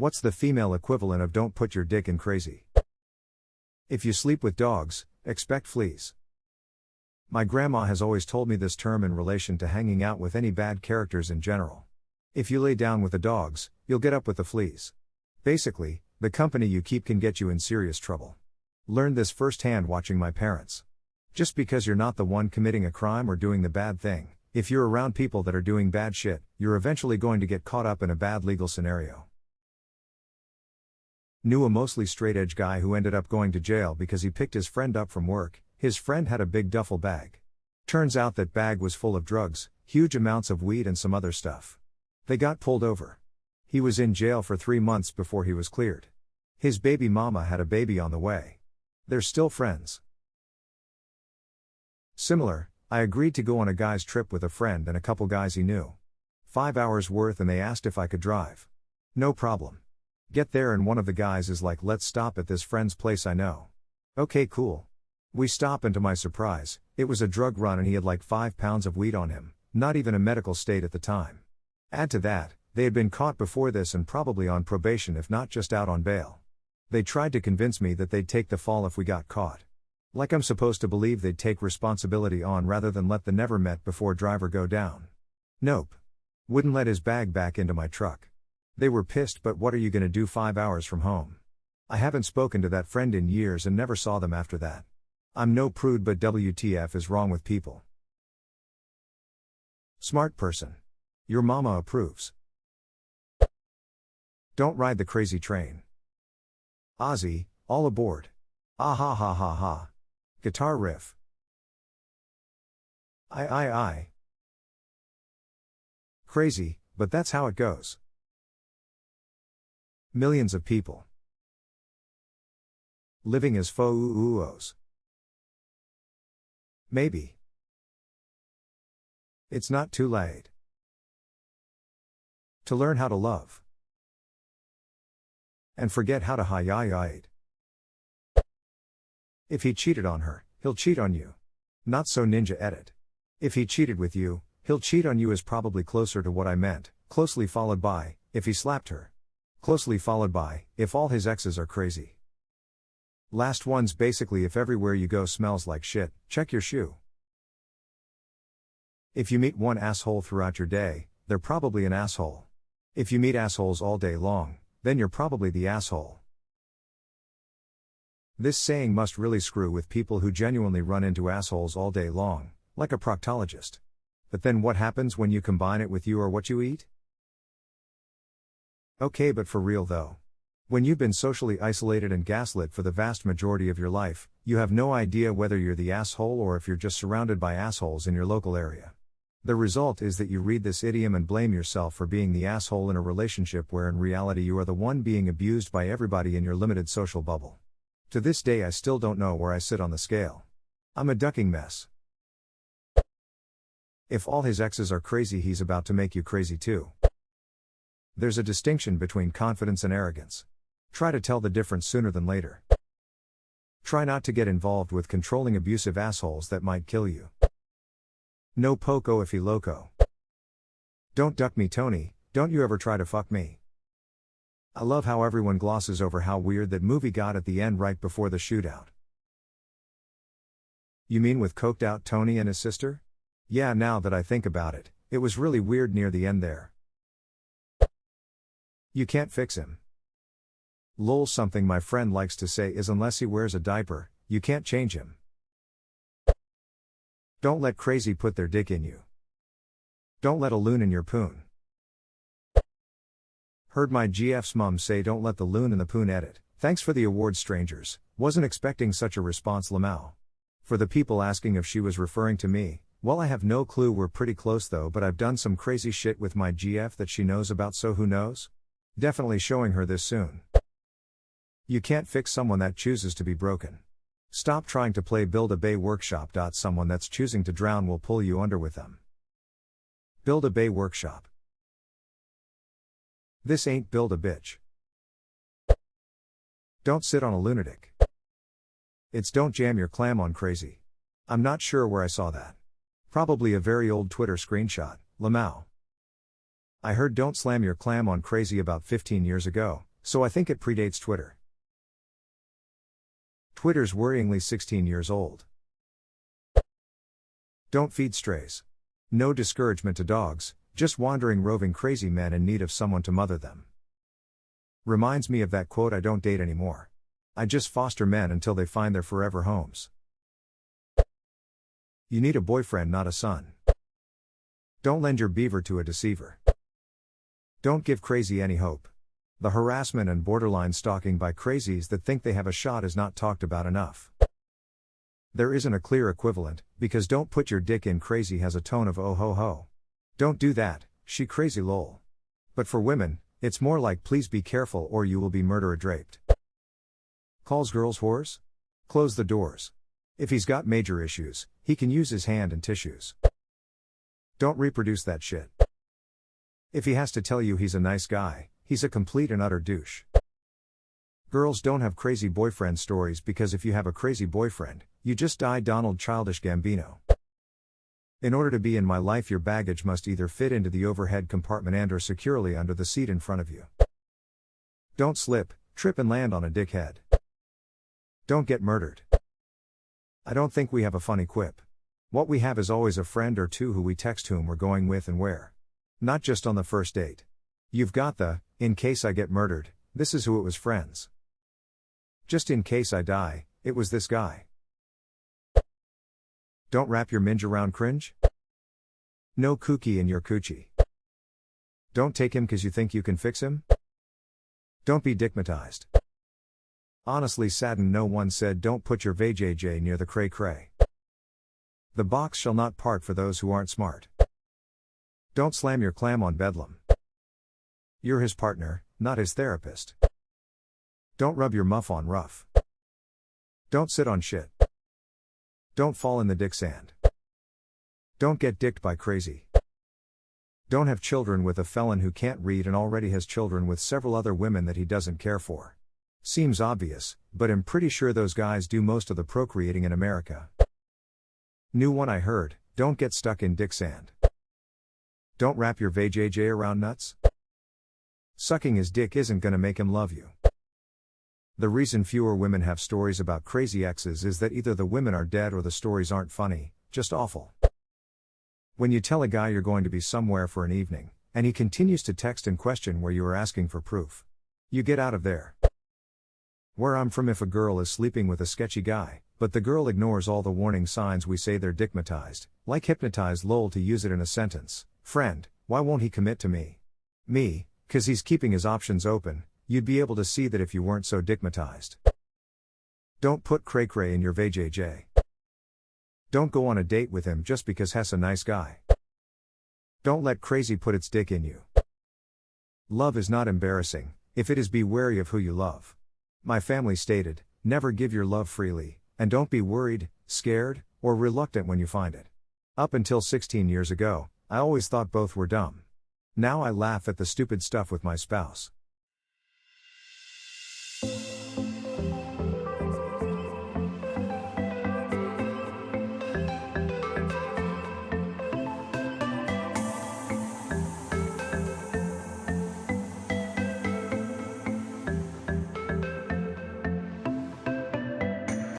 What's the female equivalent of don't put your dick in crazy? If you sleep with dogs, expect fleas. My grandma has always told me this term in relation to hanging out with any bad characters in general. If you lay down with the dogs, you'll get up with the fleas. Basically, the company you keep can get you in serious trouble. Learned this firsthand watching my parents. Just because you're not the one committing a crime or doing the bad thing, if you're around people that are doing bad shit, you're eventually going to get caught up in a bad legal scenario. Knew a mostly straight-edge guy who ended up going to jail because he picked his friend up from work. His friend had a big duffel bag. Turns out that bag was full of drugs, huge amounts of weed and some other stuff. They got pulled over. He was in jail for 3 months before he was cleared. His baby mama had a baby on the way. They're still friends. Similar, I agreed to go on a guy's trip with a friend and a couple guys he knew. 5 hours worth and they asked if I could drive. No problem. Get there and one of the guys is like, let's stop at this friend's place I know. Okay, cool. We stop and to my surprise, it was a drug run and he had like 5 pounds of weed on him, not even a medical state at the time. Add to that, they had been caught before this and probably on probation if not just out on bail. They tried to convince me that they'd take the fall if we got caught. Like I'm supposed to believe they'd take responsibility on rather than let the never met before driver go down. Nope. Wouldn't let his bag back into my truck. They were pissed, but what are you gonna do 5 hours from home? I haven't spoken to that friend in years and never saw them after that. I'm no prude, but WTF is wrong with people. Smart person. Your mama approves. Don't ride the crazy train. Ozzy, all aboard. Ah ha ha ha ha. Guitar riff. I. Crazy, but that's how it goes. Millions of people. Living as faux. Maybe. It's not too late to learn how to love. And forget how to hide. If he cheated on her, he'll cheat on you. Not so ninja edit. If he cheated with you, he'll cheat on you is probably closer to what I meant, closely followed by, if he slapped her. Closely followed by, if all his exes are crazy. Last one's basically if everywhere you go smells like shit, check your shoe. If you meet one asshole throughout your day, they're probably an asshole. If you meet assholes all day long, then you're probably the asshole. This saying must really screw with people who genuinely run into assholes all day long, like a proctologist. But then what happens when you combine it with you or what you eat? Okay, but for real though. When you've been socially isolated and gaslit for the vast majority of your life, you have no idea whether you're the asshole or if you're just surrounded by assholes in your local area. The result is that you read this idiom and blame yourself for being the asshole in a relationship where in reality you are the one being abused by everybody in your limited social bubble. To this day I still don't know where I sit on the scale. I'm a ducking mess. If all his exes are crazy, he's about to make you crazy too. There's a distinction between confidence and arrogance. Try to tell the difference sooner than later. Try not to get involved with controlling abusive assholes that might kill you. No poco if he loco. Don't duck me, Tony, don't you ever try to fuck me. I love how everyone glosses over how weird that movie got at the end right before the shootout. You mean with coked out Tony and his sister? Yeah, now that I think about it, it was really weird near the end there. You can't fix him. Lol, something my friend likes to say is unless he wears a diaper, you can't change him. Don't let crazy put their dick in you. Don't let a loon in your poon. Heard my GF's mum say don't let the loon in the poon edit. Thanks for the award, strangers. Wasn't expecting such a response, Lamau. For the people asking if she was referring to me, well, I have no clue. We're pretty close though, but I've done some crazy shit with my GF that she knows about, so who knows? Definitely showing her this soon. You can't fix someone that chooses to be broken. Stop trying to play Build-A-Bay Workshop. Someone that's choosing to drown will pull you under with them. Build-A-Bay Workshop. This ain't Build-A-Bitch. Don't sit on a lunatic. It's don't jam your clam on crazy. I'm not sure where I saw that. Probably a very old Twitter screenshot, Lamau. I heard don't slam your clam on crazy about 15 years ago, so I think it predates Twitter. Twitter's worryingly 16 years old. Don't feed strays. No discouragement to dogs, just wandering roving crazy men in need of someone to mother them. Reminds me of that quote, I don't date anymore. I just foster men until they find their forever homes. You need a boyfriend, not a son. Don't lend your beaver to a deceiver. Don't give crazy any hope. The harassment and borderline stalking by crazies that think they have a shot is not talked about enough. There isn't a clear equivalent, because don't put your dick in crazy has a tone of oh ho ho. Don't do that, she crazy lol. But for women, it's more like please be careful or you will be murderer draped. Calls girls whores? Close the doors. If he's got major issues, he can use his hand and tissues. Don't reproduce that shit. If he has to tell you he's a nice guy, he's a complete and utter douche. Girls don't have crazy boyfriend stories because if you have a crazy boyfriend, you just die Donald Childish Gambino. In order to be in my life, your baggage must either fit into the overhead compartment and or securely under the seat in front of you. Don't slip, trip and land on a dickhead. Don't get murdered. I don't think we have a funny quip. What we have is always a friend or two who we text whom we're going with and where. Not just on the first date. You've got the, in case I get murdered, this is who it was friends. Just in case I die, it was this guy. Don't wrap your minge around cringe. No kooky in your coochie. Don't take him cause you think you can fix him. Don't be dickmatized. Honestly saddened no one said don't put your vajayjay near the cray cray. The box shall not part for those who aren't smart. Don't slam your clam on Bedlam. You're his partner, not his therapist. Don't rub your muff on rough. Don't sit on shit. Don't fall in the dick sand. Don't get dicked by crazy. Don't have children with a felon who can't read and already has children with several other women that he doesn't care for. Seems obvious, but I'm pretty sure those guys do most of the procreating in America. New one I heard, don't get stuck in dick sand. Don't wrap your vajayjay around nuts. Sucking his dick isn't gonna make him love you. The reason fewer women have stories about crazy exes is that either the women are dead or the stories aren't funny, just awful. When you tell a guy you're going to be somewhere for an evening, and he continues to text and question where you are asking for proof, you get out of there. Where I'm from, if a girl is sleeping with a sketchy guy, but the girl ignores all the warning signs, we say they're dickmatized, like hypnotized lol to use it in a sentence. Friend, why won't he commit to me? Me, 'cause he's keeping his options open. You'd be able to see that if you weren't so dickmatized. Don't put cray-cray in your vajayjay. Don't go on a date with him just because he's a nice guy. Don't let crazy put its dick in you. Love is not embarrassing, if it is, be wary of who you love. My family stated, never give your love freely, and don't be worried, scared, or reluctant when you find it. Up until 16 years ago, I always thought both were dumb. Now I laugh at the stupid stuff with my spouse.